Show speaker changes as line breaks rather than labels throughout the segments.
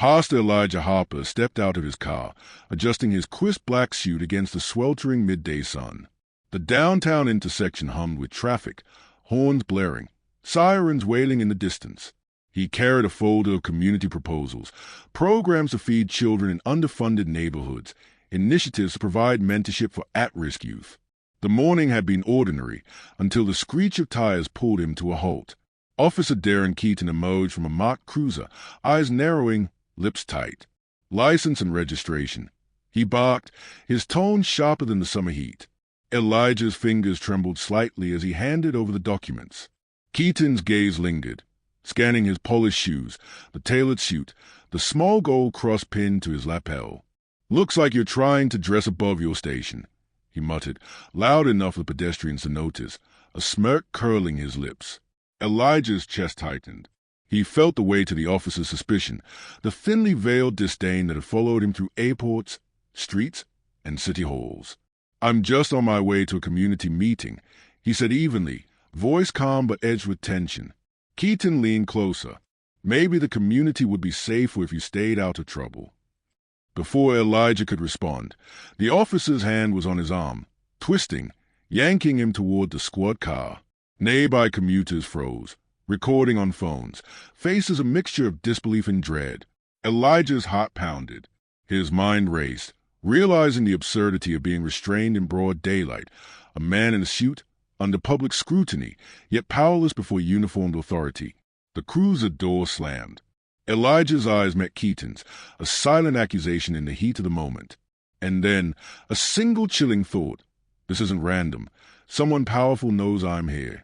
Pastor Elijah Harper stepped out of his car, adjusting his crisp black suit against the sweltering midday sun. The downtown intersection hummed with traffic, horns blaring, sirens wailing in the distance. He carried a folder of community proposals, programs to feed children in underfunded neighborhoods, initiatives to provide mentorship for at-risk youth. The morning had been ordinary until the screech of tires pulled him to a halt. Officer Darren Keaton emerged from a marked cruiser, eyes narrowing, lips tight. License and registration. He barked, his tone sharper than the summer heat. Elijah's fingers trembled slightly as he handed over the documents. Keaton's gaze lingered, scanning his polished shoes, the tailored suit, the small gold cross pinned to his lapel. "Looks like you're trying to dress above your station," he muttered, loud enough for the pedestrians to notice, a smirk curling his lips. Elijah's chest tightened. He felt the weight of the officer's suspicion, the thinly veiled disdain that had followed him through airports, streets, and city halls. "I'm just on my way to a community meeting," he said evenly, voice calm but edged with tension. Keaton leaned closer. "Maybe the community would be safer if you stayed out of trouble." Before Elijah could respond, the officer's hand was on his arm, twisting, yanking him toward the squad car. Nearby commuters froze, recording on phones, faces a mixture of disbelief and dread. Elijah's heart pounded. His mind raced, realizing the absurdity of being restrained in broad daylight, a man in a suit, under public scrutiny, yet powerless before uniformed authority. The cruiser door slammed. Elijah's eyes met Keaton's, a silent accusation in the heat of the moment. And then, a single chilling thought. This isn't random. Someone powerful knows I'm here.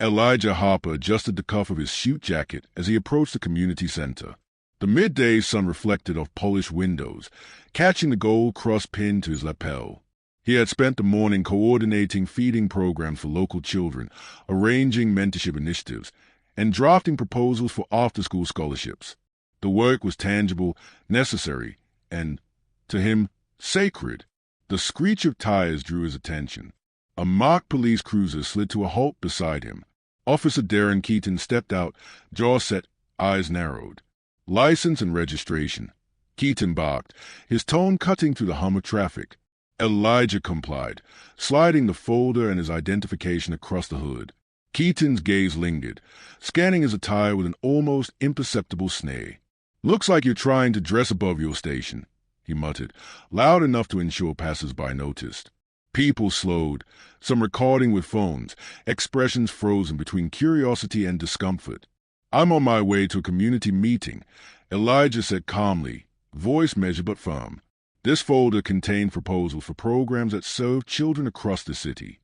Elijah Harper adjusted the cuff of his suit jacket as he approached the community center. The midday sun reflected off polished windows, catching the gold cross pinned to his lapel. He had spent the morning coordinating feeding programs for local children, arranging mentorship initiatives, and drafting proposals for after-school scholarships. The work was tangible, necessary, and, to him, sacred. The screech of tires drew his attention. A marked police cruiser slid to a halt beside him. Officer Darren Keaton stepped out, jaw set, eyes narrowed. "License and registration." Keaton barked, his tone cutting through the hum of traffic. Elijah complied, sliding the folder and his identification across the hood. Keaton's gaze lingered, scanning his attire with an almost imperceptible sneer. "Looks like you're trying to dress above your station," he muttered, loud enough to ensure passers-by noticed. People slowed, some recording with phones, expressions frozen between curiosity and discomfort. "I'm on my way to a community meeting," Elijah said calmly, voice measured but firm. This folder contained proposals for programs that serve children across the city.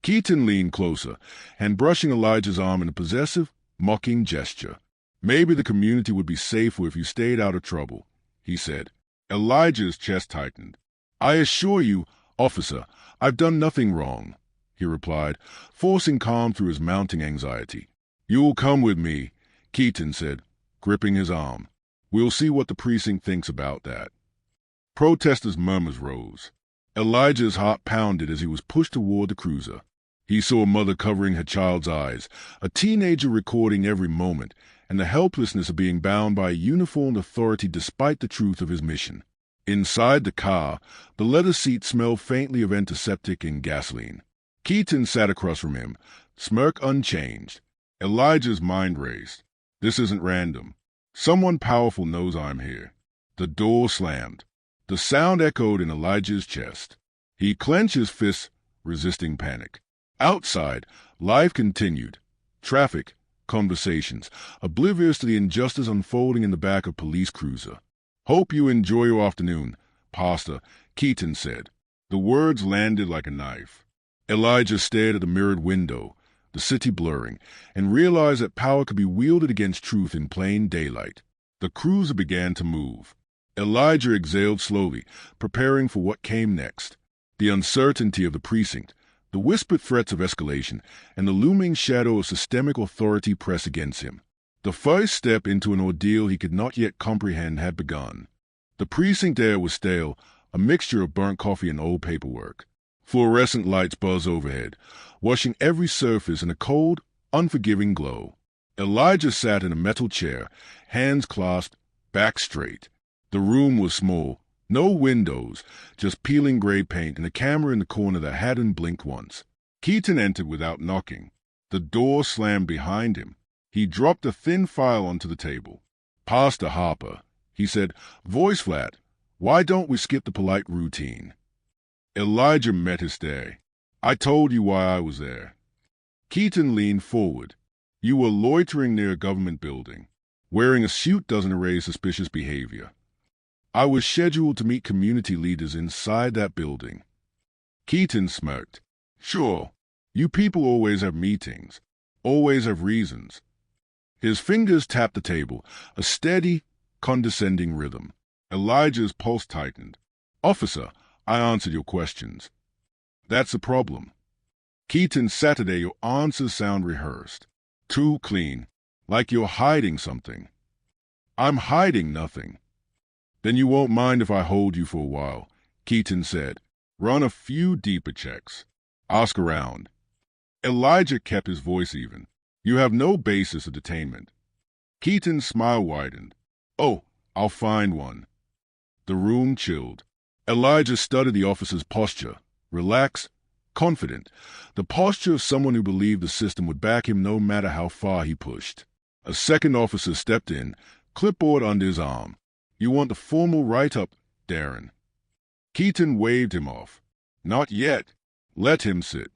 Keaton leaned closer, hand brushing Elijah's arm in a possessive, mocking gesture. "Maybe the community would be safer if you stayed out of trouble," he said. Elijah's chest tightened. "I assure you, officer, I've done nothing wrong," he replied, forcing calm through his mounting anxiety. "You'll come with me," Keaton said, gripping his arm. "We'll see what the precinct thinks about that." Protesters' murmurs rose. Elijah's heart pounded as he was pushed toward the cruiser. He saw a mother covering her child's eyes, a teenager recording every moment, and the helplessness of being bound by a uniformed authority despite the truth of his mission. Inside the car, the leather seat smelled faintly of antiseptic and gasoline. Keaton sat across from him, smirk unchanged. Elijah's mind raced. This isn't random. Someone powerful knows I'm here. The door slammed. The sound echoed in Elijah's chest. He clenched his fists, resisting panic. Outside, life continued. Traffic, conversations, oblivious to the injustice unfolding in the back of police cruiser. "Hope you enjoy your afternoon, Pastor," Keaton said. The words landed like a knife. Elijah stared at the mirrored window, the city blurring, and realized that power could be wielded against truth in plain daylight. The cruiser began to move. Elijah exhaled slowly, preparing for what came next. The uncertainty of the precinct, the whispered threats of escalation, and the looming shadow of systemic authority pressed against him. The first step into an ordeal he could not yet comprehend had begun. The precinct air was stale, a mixture of burnt coffee and old paperwork. Fluorescent lights buzzed overhead, washing every surface in a cold, unforgiving glow. Elijah sat in a metal chair, hands clasped, back straight. The room was small, no windows, just peeling gray paint and a camera in the corner that hadn't blinked once. Keaton entered without knocking. The door slammed behind him. He dropped a thin file onto the table. "Pastor Harper," he said, voice flat, "why don't we skip the polite routine?" Elijah met his stare. "I told you why I was there." Keaton leaned forward. "You were loitering near a government building. Wearing a suit doesn't erase suspicious behavior. I was scheduled to meet community leaders inside that building." Keaton smirked. "Sure, you people always have meetings, always have reasons." His fingers tapped the table, a steady, condescending rhythm. Elijah's pulse tightened. "Officer, I answered your questions." "That's the problem. Keaton, Saturday, your answers sound rehearsed. Too clean, like you're hiding something." "I'm hiding nothing." "Then you won't mind if I hold you for a while," Keaton said. "Run a few deeper checks. Ask around." Elijah kept his voice even. "You have no basis of detainment." Keaton's smile widened. "Oh, I'll find one." The room chilled. Elijah studied the officer's posture. Relaxed, confident. The posture of someone who believed the system would back him no matter how far he pushed. A second officer stepped in, clipboard under his arm. "You want the formal write-up, Darren?" Keaton waved him off. "Not yet. Let him sit."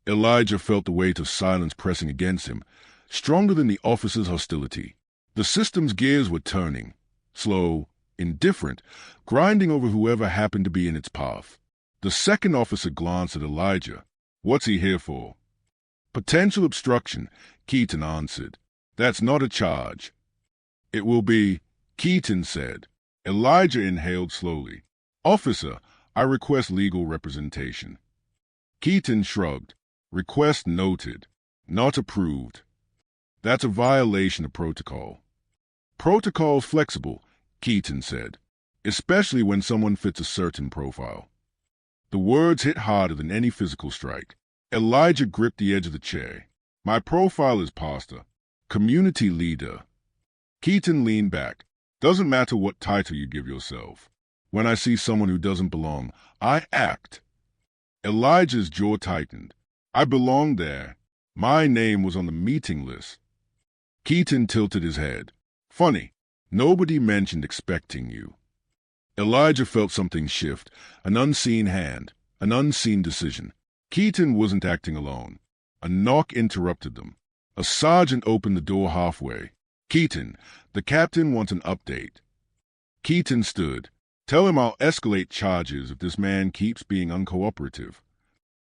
Elijah felt the weight of silence pressing against him, stronger than the officer's hostility. The system's gears were turning, slow, indifferent, grinding over whoever happened to be in its path. The second officer glanced at Elijah. "What's he here for?" "Potential obstruction," Keaton answered. "That's not a charge." "It will be," Keaton said. Elijah inhaled slowly. "Officer, I request legal representation." Keaton shrugged. "Request noted. Not approved." "That's a violation of protocol." "Protocol's flexible," Keaton said, "especially when someone fits a certain profile." The words hit harder than any physical strike. Elijah gripped the edge of the chair. "My profile is pastor, community leader." Keaton leaned back. "Doesn't matter what title you give yourself. When I see someone who doesn't belong, I act." Elijah's jaw tightened. "I belong there. My name was on the meeting list." Keaton tilted his head. "Funny, nobody mentioned expecting you." Elijah felt something shift, an unseen hand, an unseen decision. Keaton wasn't acting alone. A knock interrupted them. A sergeant opened the door halfway. "Keaton, the captain wants an update." Keaton stood. "Tell him I'll escalate charges if this man keeps being uncooperative."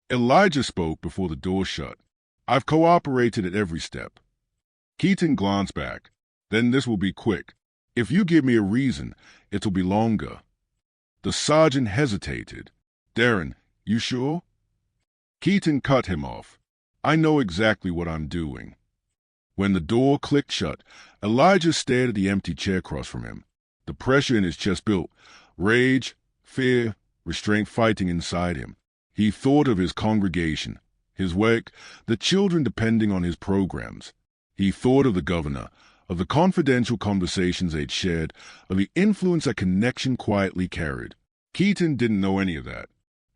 Elijah spoke before the door shut. "I've cooperated at every step." Keaton glanced back. "Then this will be quick. If you give me a reason, it'll be longer." The sergeant hesitated. "Darren, you sure?" Keaton cut him off. "I know exactly what I'm doing." When the door clicked shut, Elijah stared at the empty chair across from him. The pressure in his chest built. Rage, fear, restraint fighting inside him. He thought of his congregation, his work, the children depending on his programs. He thought of the governor, of the confidential conversations they'd shared, of the influence that connection quietly carried. Keaton didn't know any of that.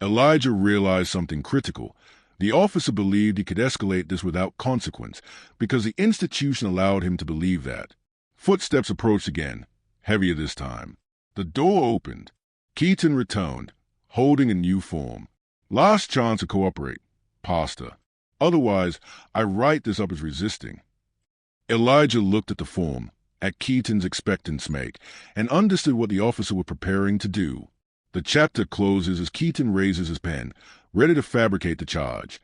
Elijah realized something critical. The officer believed he could escalate this without consequence, because the institution allowed him to believe that. Footsteps approached again, heavier this time. The door opened. Keaton returned, holding a new form. "Last chance to cooperate, pastor. Otherwise, I write this up as resisting." Elijah looked at the form, at Keaton's expectant smirk, and understood what the officer was preparing to do. The chapter closes as Keaton raises his pen, ready to fabricate the charge.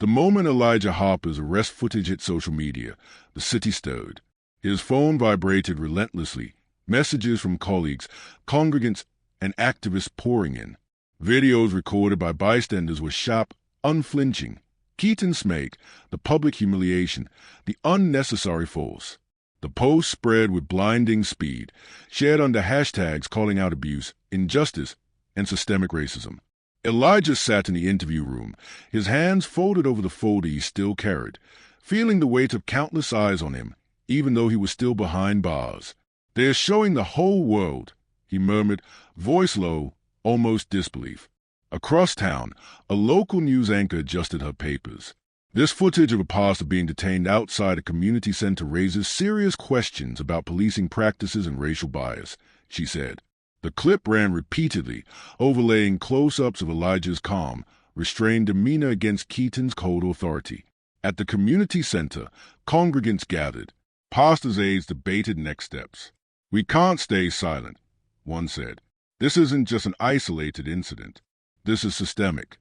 The moment Elijah Harper's arrest footage hit social media, the city stirred. His phone vibrated relentlessly, messages from colleagues, congregants, and activists pouring in. Videos recorded by bystanders were sharp, unflinching. Keaton's smirk, the public humiliation, the unnecessary force. The post spread with blinding speed, shared under hashtags calling out abuse, injustice, and systemic racism. Elijah sat in the interview room, his hands folded over the folder he still carried, feeling the weight of countless eyes on him, even though he was still behind bars. "They're showing the whole world," he murmured, voice low, almost disbelief. Across town, a local news anchor adjusted her papers. "This footage of a pastor being detained outside a community center raises serious questions about policing practices and racial bias," she said. The clip ran repeatedly, overlaying close-ups of Elijah's calm, restrained demeanor against Keaton's cold authority. At the community center, congregants gathered. Pastor's aides debated next steps. "We can't stay silent," one said. "This isn't just an isolated incident. This is systemic."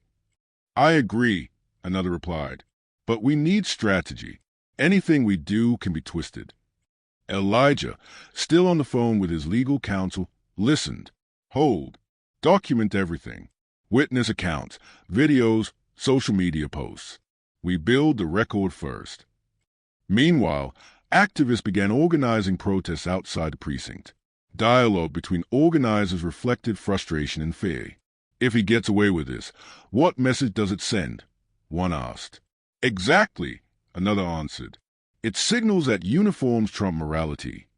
"I agree," another replied. "But we need strategy. Anything we do can be twisted." Elijah, still on the phone with his legal counsel, listened. "Hold. Document everything. Witness accounts, videos, social media posts. We build the record first." Meanwhile, activists began organizing protests outside the precinct. Dialogue between organizers reflected frustration and fear. "If he gets away with this, what message does it send?" one asked. "Exactly," another answered. "It signals that uniforms trump morality."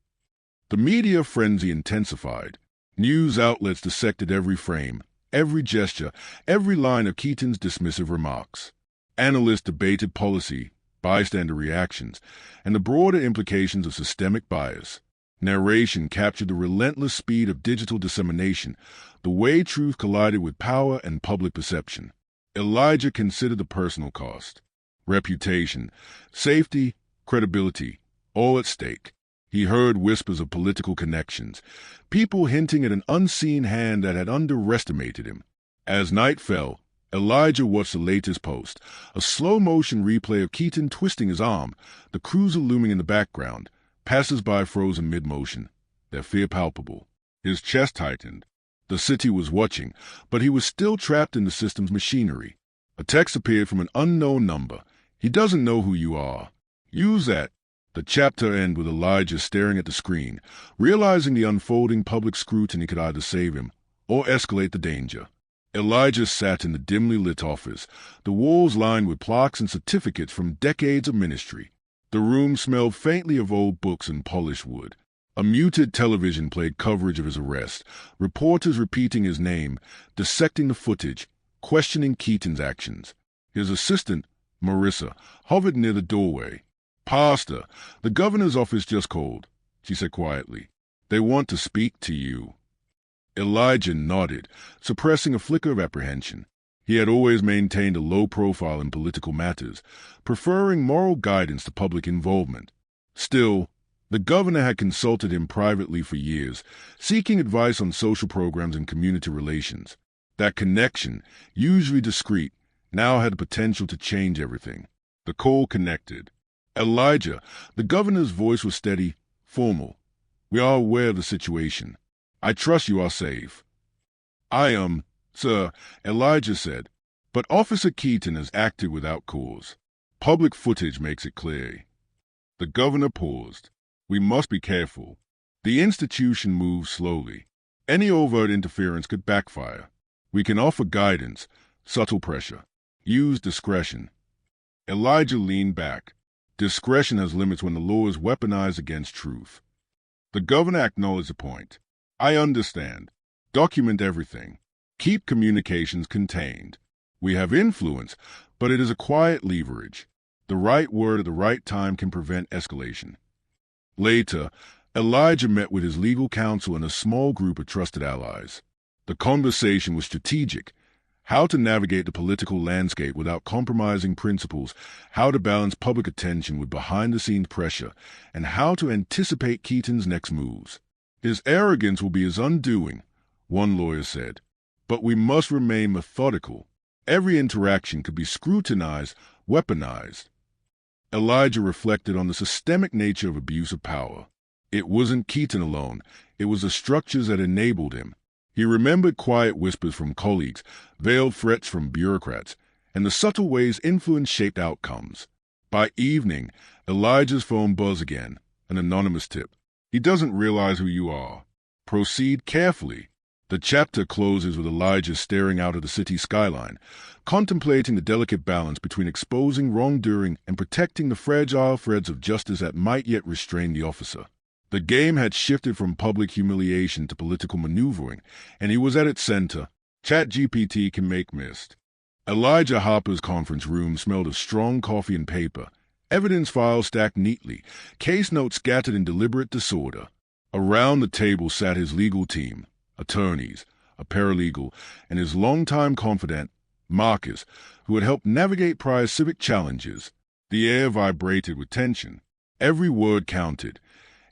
The media frenzy intensified. News outlets dissected every frame, every gesture, every line of Keaton's dismissive remarks. Analysts debated policy, bystander reactions, and the broader implications of systemic bias. Narration captured the relentless speed of digital dissemination, the way truth collided with power and public perception. Elijah considered the personal cost. Reputation, safety, credibility, all at stake. He heard whispers of political connections, people hinting at an unseen hand that had underestimated him. As night fell, Elijah watched the latest post, a slow-motion replay of Keaton twisting his arm, the cruiser looming in the background, passers-by frozen mid-motion, their fear palpable. His chest tightened. The city was watching, but he was still trapped in the system's machinery. A text appeared from an unknown number. "He doesn't know who you are. Use that." The chapter ended with Elijah staring at the screen, realizing the unfolding public scrutiny could either save him or escalate the danger. Elijah sat in the dimly lit office, the walls lined with plaques and certificates from decades of ministry. The room smelled faintly of old books and polished wood. A muted television played coverage of his arrest, reporters repeating his name, dissecting the footage, questioning Keaton's actions. His assistant, Marissa, hovered near the doorway. "Pastor, the governor's office just called," she said quietly. "They want to speak to you." Elijah nodded, suppressing a flicker of apprehension. He had always maintained a low profile in political matters, preferring moral guidance to public involvement. Still, the governor had consulted him privately for years, seeking advice on social programs and community relations. That connection, usually discreet, now had the potential to change everything. The call connected. "Elijah," the governor's voice was steady, formal. "We are aware of the situation. I trust you are safe." "I am, sir," Elijah said, "but Officer Keaton has acted without cause. Public footage makes it clear." The governor paused. "We must be careful. The institution moves slowly. Any overt interference could backfire. We can offer guidance, subtle pressure. Use discretion." Elijah leaned back. Discretion has limits when the law is weaponized against truth. The governor acknowledged the point. "I understand. Document everything. Keep communications contained. We have influence, but it is a quiet leverage. The right word at the right time can prevent escalation." Later, Elijah met with his legal counsel and a small group of trusted allies. The conversation was strategic. How to navigate the political landscape without compromising principles, how to balance public attention with behind-the-scenes pressure, and how to anticipate Keaton's next moves. "His arrogance will be his undoing," one lawyer said. "But we must remain methodical. Every interaction could be scrutinized, weaponized." Elijah reflected on the systemic nature of abuse of power. It wasn't Keaton alone. It was the structures that enabled him. He remembered quiet whispers from colleagues, veiled threats from bureaucrats, and the subtle ways influence shaped outcomes. By evening, Elijah's phone buzzed again, an anonymous tip. "He doesn't realize who you are. Proceed carefully." The chapter closes with Elijah staring out at the city skyline, contemplating the delicate balance between exposing wrongdoing and protecting the fragile threads of justice that might yet restrain the officer. The game had shifted from public humiliation to political maneuvering, and he was at its center. ChatGPT can make mist. Elijah Harper's conference room smelled of strong coffee and paper, evidence files stacked neatly, case notes scattered in deliberate disorder. Around the table sat his legal team, attorneys, a paralegal, and his longtime confidant, Marcus, who had helped navigate prior civic challenges. The air vibrated with tension. Every word counted.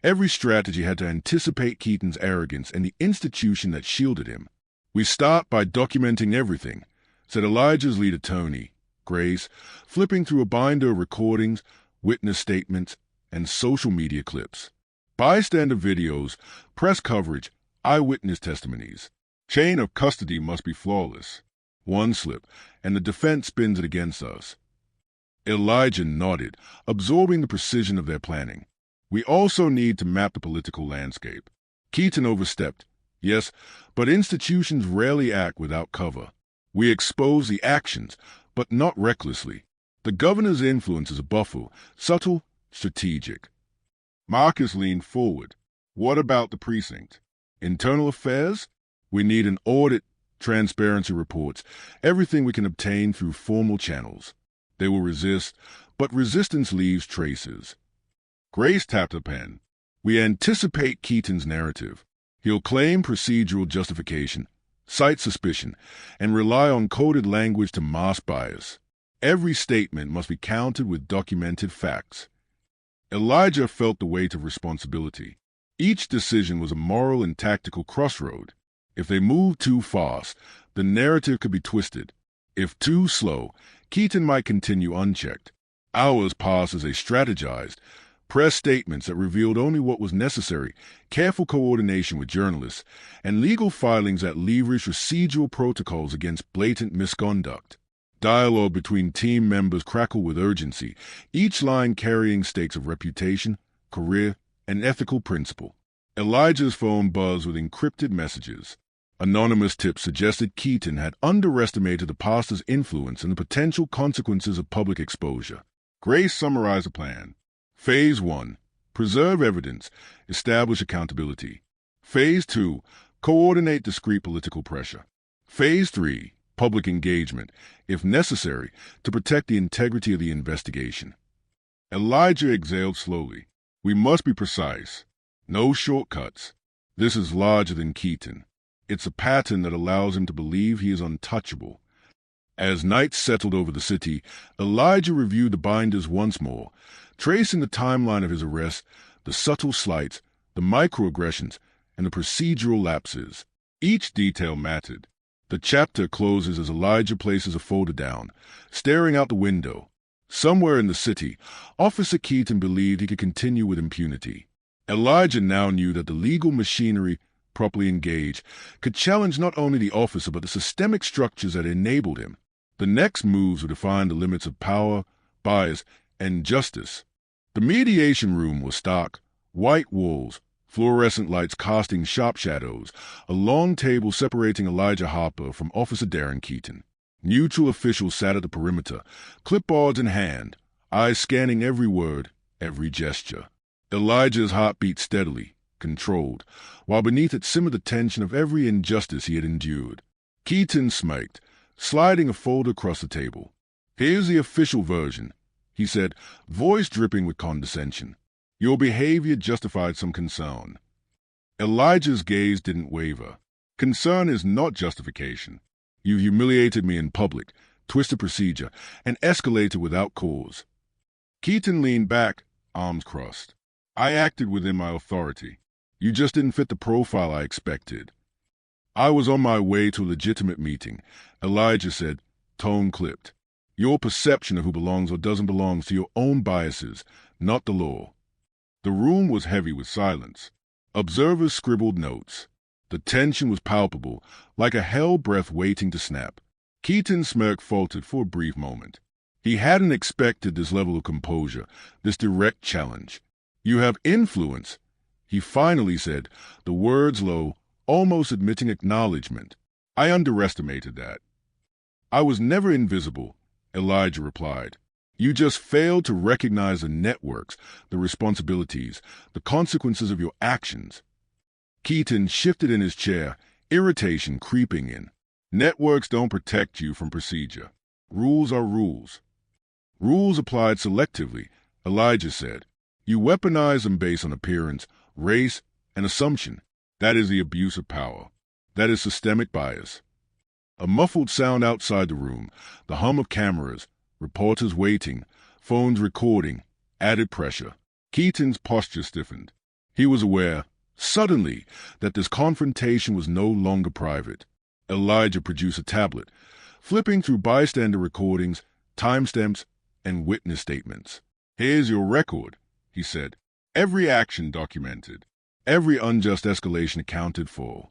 Every strategy had to anticipate Keaton's arrogance and the institution that shielded him. "We start by documenting everything," said Elijah's lead attorney, Grace, flipping through a binder of recordings, witness statements, and social media clips. Bystander videos, press coverage, eyewitness testimonies. Chain of custody must be flawless. One slip, and the defense spins it against us. Elijah nodded, absorbing the precision of their planning. "We also need to map the political landscape." Keaton overstepped. "Yes, but institutions rarely act without cover. We expose the actions, but not recklessly. The governor's influence is a buffer, subtle, strategic." Marcus leaned forward. "What about the precinct? Internal affairs? We need an audit, transparency reports, everything we can obtain through formal channels." They will resist, but resistance leaves traces. Grace tapped her pen. "We anticipate Keaton's narrative. He'll claim procedural justification, cite suspicion, and rely on coded language to mask bias. Every statement must be countered with documented facts." Elijah felt the weight of responsibility. Each decision was a moral and tactical crossroad. If they moved too fast, the narrative could be twisted. If too slow, Keaton might continue unchecked. Hours passed as they strategized. Press statements that revealed only what was necessary, careful coordination with journalists, and legal filings that leveraged procedural protocols against blatant misconduct. Dialogue between team members crackled with urgency, each line carrying stakes of reputation, career, and ethical principle. Elijah's phone buzzed with encrypted messages. Anonymous tips suggested Keaton had underestimated the pastor's influence and the potential consequences of public exposure. Grace summarized the plan. Phase 1. Preserve evidence. Establish accountability. Phase 2. Coordinate discrete political pressure. Phase 3. Public engagement, if necessary, to protect the integrity of the investigation. Elijah exhaled slowly. "We must be precise. No shortcuts. This is larger than Keaton. It's a pattern that allows him to believe he is untouchable." As night settled over the city, Elijah reviewed the binders once more, tracing the timeline of his arrest, the subtle slights, the microaggressions, and the procedural lapses. Each detail mattered. The chapter closes as Elijah places a folder down, staring out the window. Somewhere in the city, Officer Keaton believed he could continue with impunity. Elijah now knew that the legal machinery, properly engaged, could challenge not only the officer but the systemic structures that enabled him. The next moves would define the limits of power, bias, and justice. The mediation room was stark, white walls, fluorescent lights casting sharp shadows, a long table separating Elijah Harper from Officer Darren Keaton. Neutral officials sat at the perimeter, clipboards in hand, eyes scanning every word, every gesture. Elijah's heart beat steadily, controlled, while beneath it simmered the tension of every injustice he had endured. Keaton smirked, sliding a folder across the table. "Here's the official version," he said, voice dripping with condescension. "Your behavior justified some concern." Elijah's gaze didn't waver. "Concern is not justification. You humiliated me in public, twisted procedure, and escalated without cause." Keaton leaned back, arms crossed. "I acted within my authority. You just didn't fit the profile I expected." "I was on my way to a legitimate meeting," Elijah said, tone clipped. "Your perception of who belongs or doesn't belong to your own biases, not the law." The room was heavy with silence. Observers scribbled notes. The tension was palpable, like a hell breath waiting to snap. Keaton's smirk faltered for a brief moment. He hadn't expected this level of composure, this direct challenge. "You have influence," he finally said, the words low, almost admitting acknowledgement. "I underestimated that." "I was never invisible," Elijah replied. You just failed to recognize the networks, the responsibilities, the consequences of your actions. Keaton shifted in his chair, irritation creeping in. Networks don't protect you from procedure. Rules are rules. Rules applied selectively, Elijah said. You weaponize them based on appearance, race, and assumption. That is the abuse of power. That is systemic bias. A muffled sound outside the room, the hum of cameras, reporters waiting, phones recording, added pressure. Keaton's posture stiffened. He was aware, suddenly, that this confrontation was no longer private. Elijah produced a tablet, flipping through bystander recordings, timestamps, and witness statements. Here's your record, he said. Every action documented. Every unjust escalation accounted for.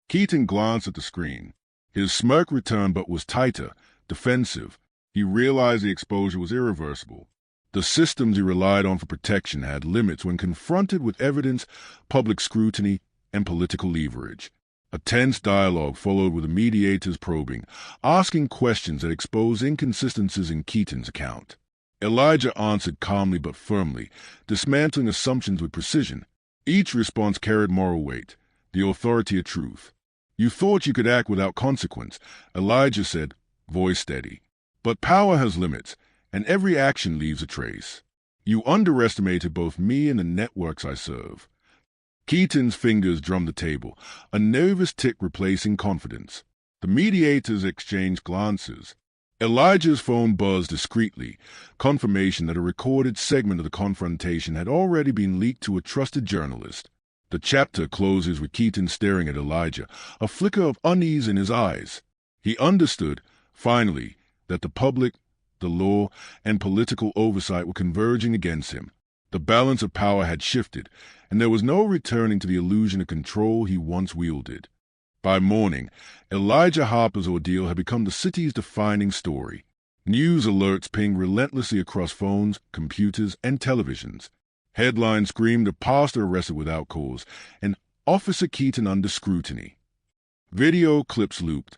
Keaton glanced at the screen. His smirk returned but was tighter, defensive. He realized the exposure was irreversible. The systems he relied on for protection had limits when confronted with evidence, public scrutiny, and political leverage. A tense dialogue followed with the mediators probing, asking questions that exposed inconsistencies in Keaton's account. Elijah answered calmly but firmly, dismantling assumptions with precision. Each response carried moral weight, the authority of truth. You thought you could act without consequence, Elijah said, voice steady. But power has limits, and every action leaves a trace. You underestimated both me and the networks I serve. Keaton's fingers drummed the table, a nervous tick replacing confidence. The mediators exchanged glances. Elijah's phone buzzed discreetly, confirmation that a recorded segment of the confrontation had already been leaked to a trusted journalist. The chapter closes with Keaton staring at Elijah, a flicker of unease in his eyes. He understood, finally, that the public, the law, and political oversight were converging against him. The balance of power had shifted, and there was no returning to the illusion of control he once wielded. By morning, Elijah Harper's ordeal had become the city's defining story. News alerts pinged relentlessly across phones, computers, and televisions. Headlines screamed a pastor arrested without cause, and Officer Keaton under scrutiny. Video clips looped.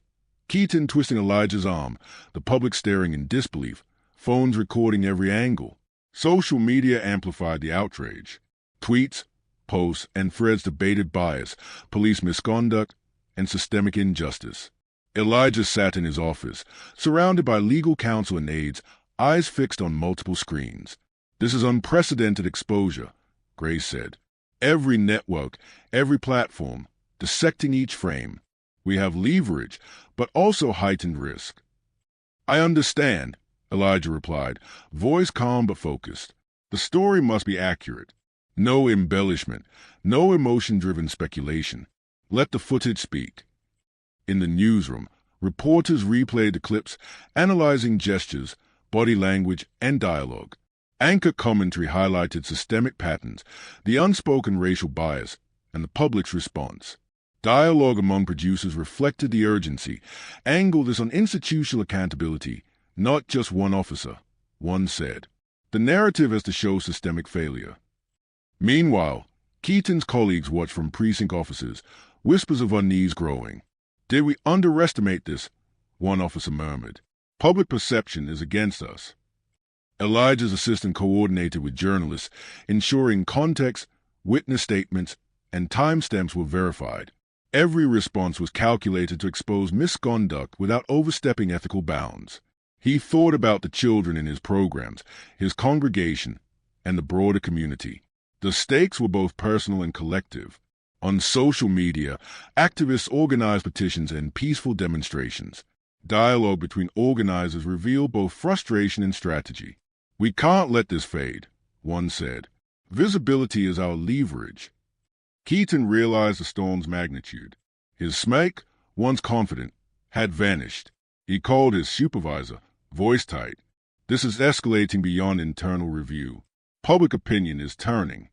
Keaton twisting Elijah's arm, the public staring in disbelief, phones recording every angle. Social media amplified the outrage. Tweets, posts, and threads debated bias, police misconduct, and systemic injustice. Elijah sat in his office, surrounded by legal counsel and aides, eyes fixed on multiple screens. This is unprecedented exposure, Grace said. Every network, every platform, dissecting each frame. We have leverage, but also heightened risk. I understand, Elijah replied, voice calm but focused. The story must be accurate. No embellishment, no emotion-driven speculation. Let the footage speak. In the newsroom, reporters replayed the clips, analyzing gestures, body language, and dialogue. Anchor commentary highlighted systemic patterns, the unspoken racial bias, and the public's response. Dialogue among producers reflected the urgency, angled this on institutional accountability, not just one officer, one said. The narrative has to show systemic failure. Meanwhile, Keaton's colleagues watched from precinct offices, whispers of unease growing. Did we underestimate this? One officer murmured. Public perception is against us. Elijah's assistant coordinated with journalists, ensuring context, witness statements, and timestamps were verified. Every response was calculated to expose misconduct without overstepping ethical bounds. He thought about the children in his programs, his congregation, and the broader community. The stakes were both personal and collective. On social media, activists organized petitions and peaceful demonstrations. Dialogue between organizers revealed both frustration and strategy. We can't let this fade, one said. Visibility is our leverage. Keaton realized the storm's magnitude. His smirk, once confident, had vanished. He called his supervisor, voice tight. This is escalating beyond internal review. Public opinion is turning.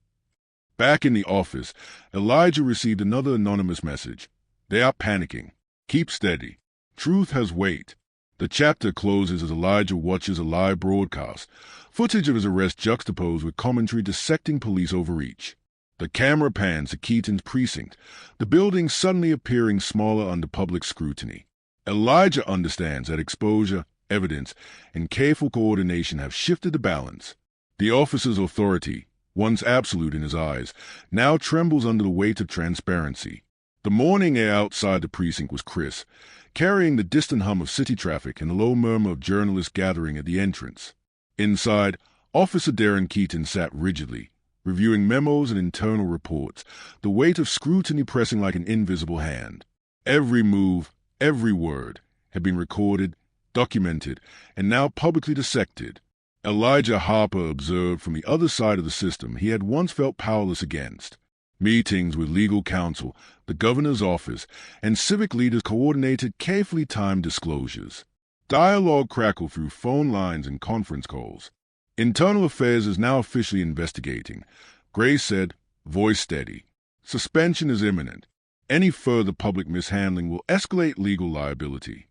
Back in the office, Elijah received another anonymous message. They are panicking. Keep steady. Truth has weight. The chapter closes as Elijah watches a live broadcast, footage of his arrest juxtaposed with commentary dissecting police overreach. The camera pans to Keaton's precinct, the building suddenly appearing smaller under public scrutiny. Elijah understands that exposure, evidence, and careful coordination have shifted the balance. The officer's authority, once absolute in his eyes, now trembles under the weight of transparency. The morning air outside the precinct was crisp, carrying the distant hum of city traffic and the low murmur of journalists gathering at the entrance. Inside, Officer Darren Keaton sat rigidly, reviewing memos and internal reports, the weight of scrutiny pressing like an invisible hand. Every move, every word, had been recorded, documented, and now publicly dissected. Elijah Harper observed from the other side of the system he had once felt powerless against. Meetings with legal counsel, the governor's office, and civic leaders coordinated carefully timed disclosures. Dialogue crackled through phone lines and conference calls. Internal Affairs is now officially investigating. Gray said, voice steady. Suspension is imminent. Any further public mishandling will escalate legal liability.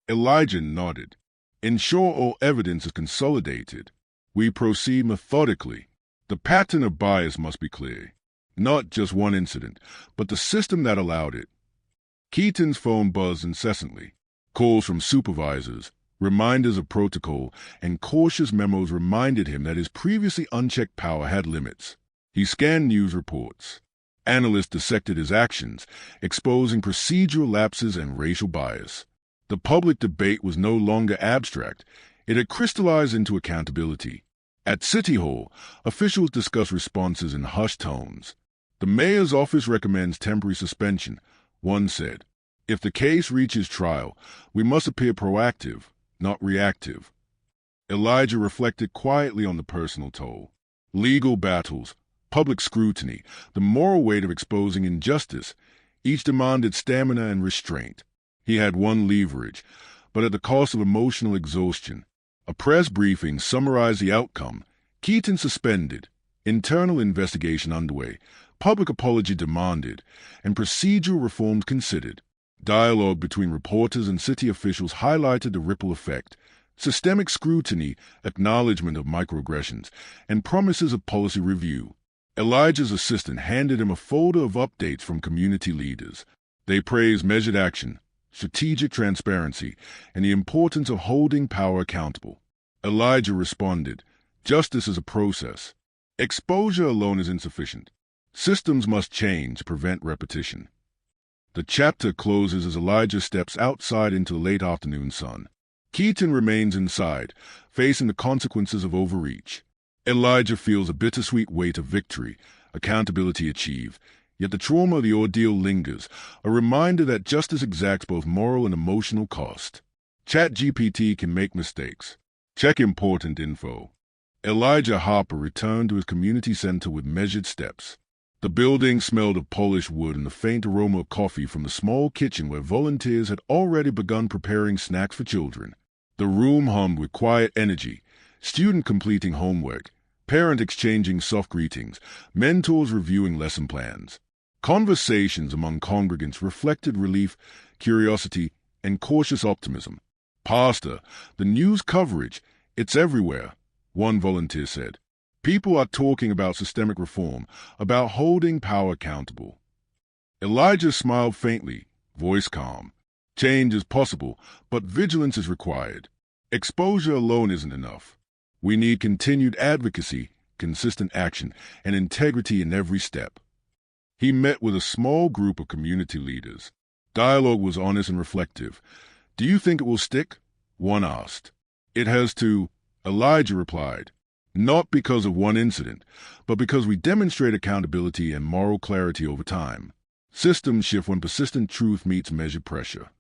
Elijah nodded. Ensure all evidence is consolidated. We proceed methodically. The pattern of bias must be clear. Not just one incident, but the system that allowed it. Keaton's phone buzzed incessantly. Calls from supervisors, reminders of protocol, and cautious memos reminded him that his previously unchecked power had limits. He scanned news reports. Analysts dissected his actions, exposing procedural lapses and racial bias. The public debate was no longer abstract. It had crystallized into accountability. At City Hall, officials discussed responses in hushed tones. The mayor's office recommends temporary suspension, one said. If the case reaches trial, we must appear proactive, not reactive. Elijah reflected quietly on the personal toll. Legal battles, public scrutiny, the moral weight of exposing injustice, each demanded stamina and restraint. He had one leverage, but at the cost of emotional exhaustion. A press briefing summarized the outcome. Keaton suspended, internal investigation underway, public apology demanded, and procedural reforms considered. Dialogue between reporters and city officials highlighted the ripple effect. Systemic scrutiny, acknowledgement of microaggressions, and promises of policy review. Elijah's assistant handed him a folder of updates from community leaders. They praised measured action, strategic transparency, and the importance of holding power accountable. Elijah responded, justice is a process. Exposure alone is insufficient. Systems must change to prevent repetition. The chapter closes as Elijah steps outside into the late afternoon sun. Keaton remains inside, facing the consequences of overreach. Elijah feels a bittersweet weight of victory, accountability achieved, yet the trauma of the ordeal lingers, a reminder that justice exacts both moral and emotional cost. ChatGPT can make mistakes. Check important info. Elijah Harper returned to his community center with measured steps. The building smelled of polished wood and the faint aroma of coffee from the small kitchen where volunteers had already begun preparing snacks for children. The room hummed with quiet energy, student completing homework, parent exchanging soft greetings, mentors reviewing lesson plans. Conversations among congregants reflected relief, curiosity, and cautious optimism. Pastor, the news coverage, it's everywhere, one volunteer said. People are talking about systemic reform, about holding power accountable. Elijah smiled faintly, voice calm. Change is possible, but vigilance is required. Exposure alone isn't enough. We need continued advocacy, consistent action, and integrity in every step. He met with a small group of community leaders. Dialogue was honest and reflective. Do you think it will stick? One asked. It has to, Elijah replied. Not because of one incident, but because we demonstrate accountability and moral clarity over time. Systems shift when persistent truth meets measured pressure.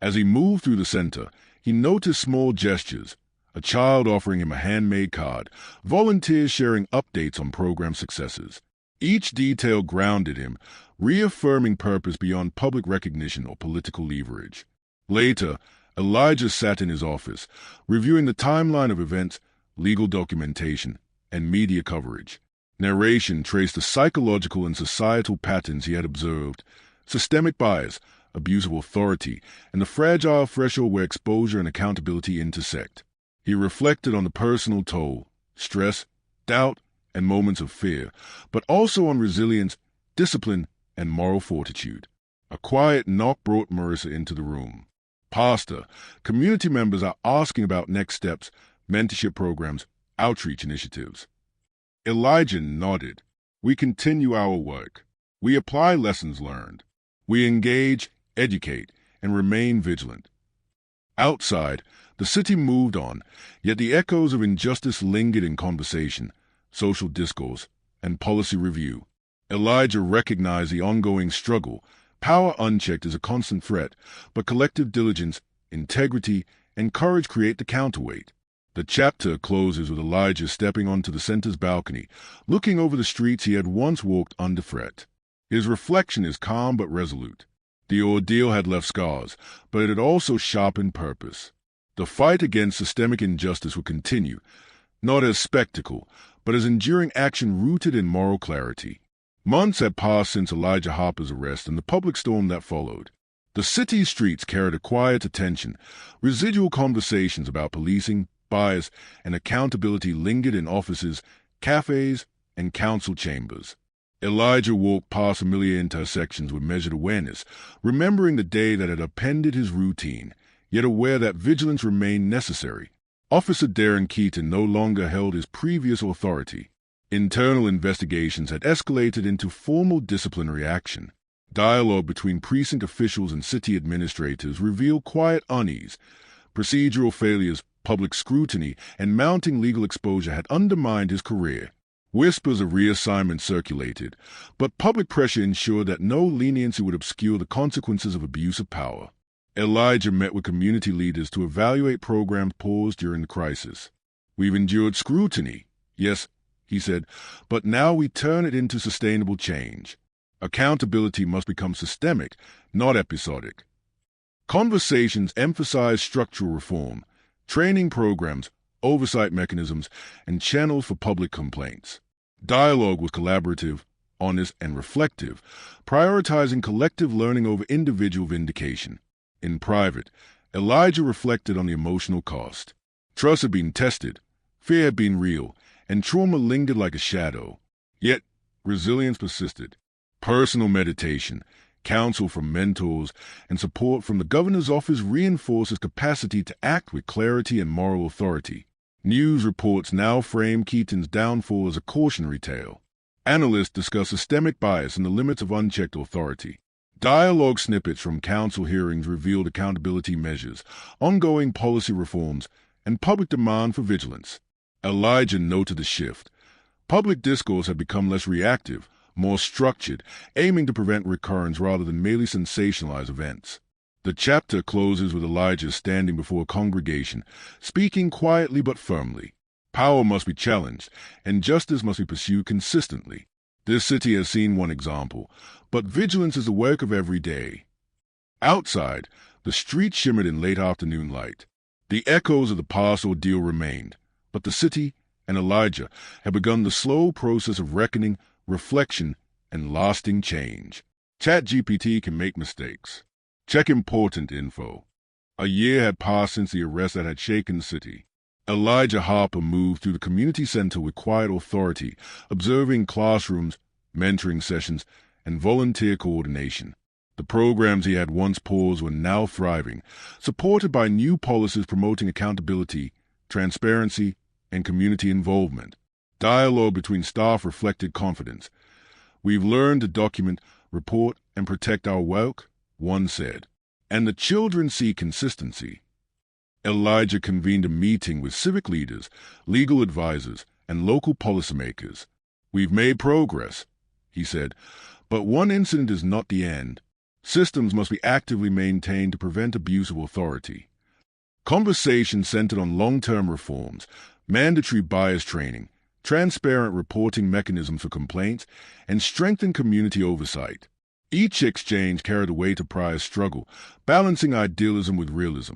As he moved through the center, he noticed small gestures, a child offering him a handmade card, volunteers sharing updates on program successes. Each detail grounded him, reaffirming purpose beyond public recognition or political leverage. Later, Elijah sat in his office, reviewing the timeline of events, legal documentation, and media coverage. Narration traced the psychological and societal patterns he had observed, systemic bias, abuse of authority, and the fragile threshold where exposure and accountability intersect. He reflected on the personal toll, stress, doubt, and moments of fear, but also on resilience, discipline, and moral fortitude. A quiet knock brought Marissa into the room. Pastor, community members are asking about next steps, mentorship programs, outreach initiatives. Elijah nodded. We continue our work. We apply lessons learned. We engage, educate, and remain vigilant. Outside, the city moved on, yet the echoes of injustice lingered in conversation, social discourse, and policy review. Elijah recognized the ongoing struggle. Power unchecked is a constant threat, but collective diligence, integrity, and courage create the counterweight. The chapter closes with Elijah stepping onto the center's balcony, looking over the streets he had once walked under threat. His reflection is calm but resolute. The ordeal had left scars, but it had also sharpened purpose. The fight against systemic injustice would continue, not as spectacle, but as enduring action rooted in moral clarity. Months had passed since Elijah Harper's arrest and the public storm that followed. The city's streets carried a quiet attention. Residual conversations about policing, bias, and accountability lingered in offices, cafes, and council chambers. Elijah walked past familiar intersections with measured awareness, remembering the day that had upended his routine, yet aware that vigilance remained necessary. Officer Darren Keaton no longer held his previous authority. Internal investigations had escalated into formal disciplinary action. Dialogue between precinct officials and city administrators revealed quiet unease. Procedural failures, public scrutiny, and mounting legal exposure had undermined his career. Whispers of reassignment circulated, but public pressure ensured that no leniency would obscure the consequences of abuse of power. Elijah met with community leaders to evaluate programs paused during the crisis. We've endured scrutiny, yes, he said, but now we turn it into sustainable change. Accountability must become systemic, not episodic. Conversations emphasize structural reform, training programs, oversight mechanisms, and channels for public complaints. Dialogue was collaborative, honest, and reflective, prioritizing collective learning over individual vindication. In private, Elijah reflected on the emotional cost. Trust had been tested, fear had been real, and trauma lingered like a shadow. Yet, resilience persisted. Personal meditation, counsel from mentors, and support from the governor's office reinforced his capacity to act with clarity and moral authority. News reports now frame Keaton's downfall as a cautionary tale. Analysts discuss systemic bias and the limits of unchecked authority. Dialogue snippets from council hearings revealed accountability measures, ongoing policy reforms, and public demand for vigilance. Elijah noted the shift. Public discourse had become less reactive, more structured, aiming to prevent recurrence rather than merely sensationalize events. The chapter closes with Elijah standing before a congregation, speaking quietly but firmly. Power must be challenged, and justice must be pursued consistently. This city has seen one example, but vigilance is the work of every day. Outside, the street shimmered in late afternoon light. The echoes of the past ordeal remained, but the city and Elijah had begun the slow process of reckoning, reflection, and lasting change. ChatGPT can make mistakes. Check important info. A year had passed since the arrest that had shaken the city. Elijah Harper moved through the community center with quiet authority, observing classrooms, mentoring sessions, and volunteer coordination. The programs he had once paused were now thriving, supported by new policies promoting accountability, transparency, and community involvement. Dialogue between staff reflected confidence. We've learned to document, report, and protect our work, one said. And the children see consistency. Elijah convened a meeting with civic leaders, legal advisors, and local policymakers. We've made progress, he said, but one incident is not the end. Systems must be actively maintained to prevent abuse of authority. Conversations centered on long-term reforms, mandatory bias training, transparent reporting mechanisms for complaints, and strengthened community oversight. Each exchange carried the weight of prior struggle, balancing idealism with realism.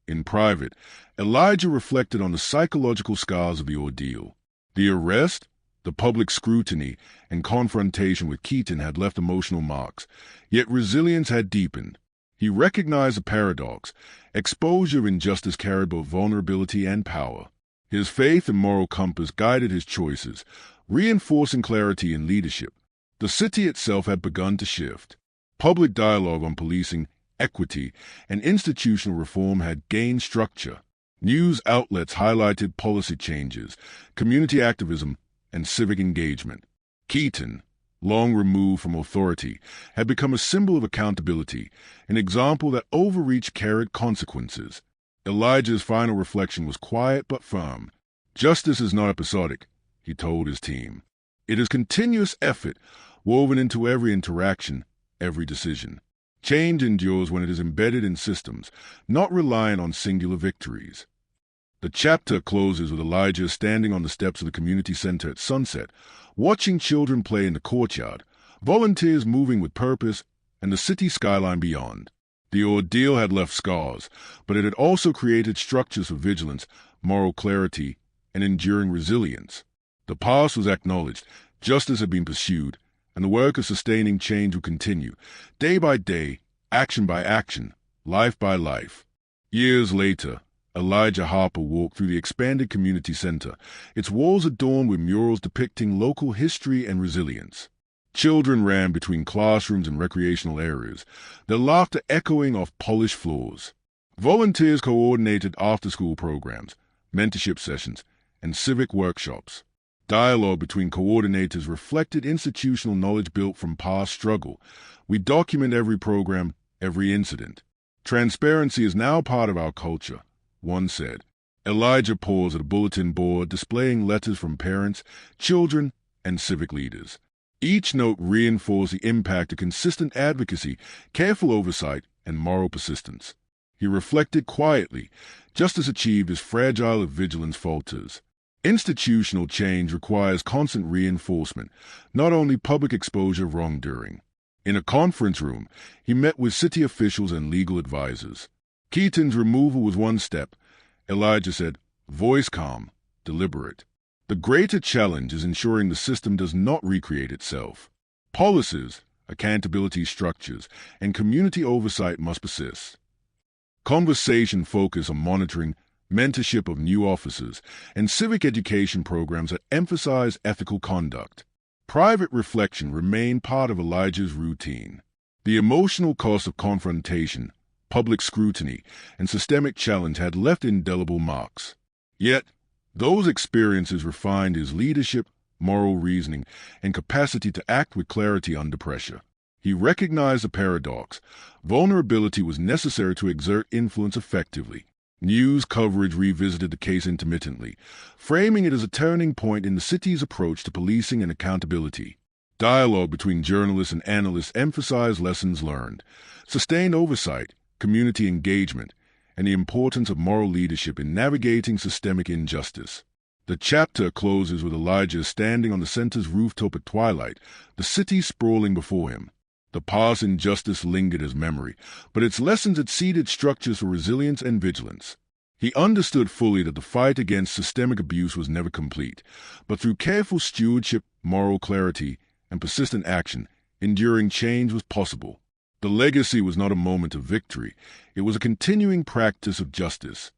In private, Elijah reflected on the psychological scars of the ordeal. The arrest, the public scrutiny, and confrontation with Keaton had left emotional marks, yet resilience had deepened. He recognized the paradox. Exposure of injustice carried both vulnerability and power. His faith and moral compass guided his choices, reinforcing clarity in leadership. The city itself had begun to shift. Public dialogue on policing, equity, and institutional reform had gained structure. News outlets highlighted policy changes, community activism, and civic engagement. Keaton, long removed from authority, had become a symbol of accountability, an example that overreach carried consequences. Elijah's final reflection was quiet but firm. Justice is not episodic, he told his team. It is continuous effort, woven into every interaction, every decision. Change endures when it is embedded in systems, not reliant on singular victories. The chapter closes with Elijah standing on the steps of the community center at sunset, watching children play in the courtyard, volunteers moving with purpose, and the city skyline beyond. The ordeal had left scars, but it had also created structures for vigilance, moral clarity, and enduring resilience. The past was acknowledged, justice had been pursued, and the work of sustaining change would continue, day by day, action by action, life by life. Years later, Elijah Harper walked through the expanded community center, its walls adorned with murals depicting local history and resilience. Children ran between classrooms and recreational areas, their laughter echoing off polished floors. Volunteers coordinated after-school programs, mentorship sessions, and civic workshops. Dialogue between coordinators reflected institutional knowledge built from past struggle. We document every program, every incident. Transparency is now part of our culture, one said. Elijah paused at a bulletin board displaying letters from parents, children, and civic leaders. Each note reinforced the impact of consistent advocacy, careful oversight, and moral persistence. He reflected quietly. Justice achieved is fragile if vigilance falters. Institutional change requires constant reinforcement, not only public exposure of wrongdoing. In a conference room, he met with city officials and legal advisors. Keaton's removal was one step. Elijah said, voice calm, deliberate. The greater challenge is ensuring the system does not recreate itself. Policies, accountability structures, and community oversight must persist. Conversation focus on monitoring, mentorship of new officers, and civic education programs that emphasize ethical conduct. Private reflection remained part of Elijah's routine. The emotional cost of confrontation, public scrutiny, and systemic challenge had left indelible marks. Yet, those experiences refined his leadership, moral reasoning, and capacity to act with clarity under pressure. He recognized the paradox. Vulnerability was necessary to exert influence effectively. News coverage revisited the case intermittently, framing it as a turning point in the city's approach to policing and accountability. Dialogue between journalists and analysts emphasized lessons learned, sustained oversight, community engagement, and the importance of moral leadership in navigating systemic injustice. The chapter closes with Elijah standing on the center's rooftop at twilight, the city sprawling before him. The past injustice lingered as memory, but its lessons had seeded structures for resilience and vigilance. He understood fully that the fight against systemic abuse was never complete, but through careful stewardship, moral clarity, and persistent action, enduring change was possible. The legacy was not a moment of victory, it was a continuing practice of justice.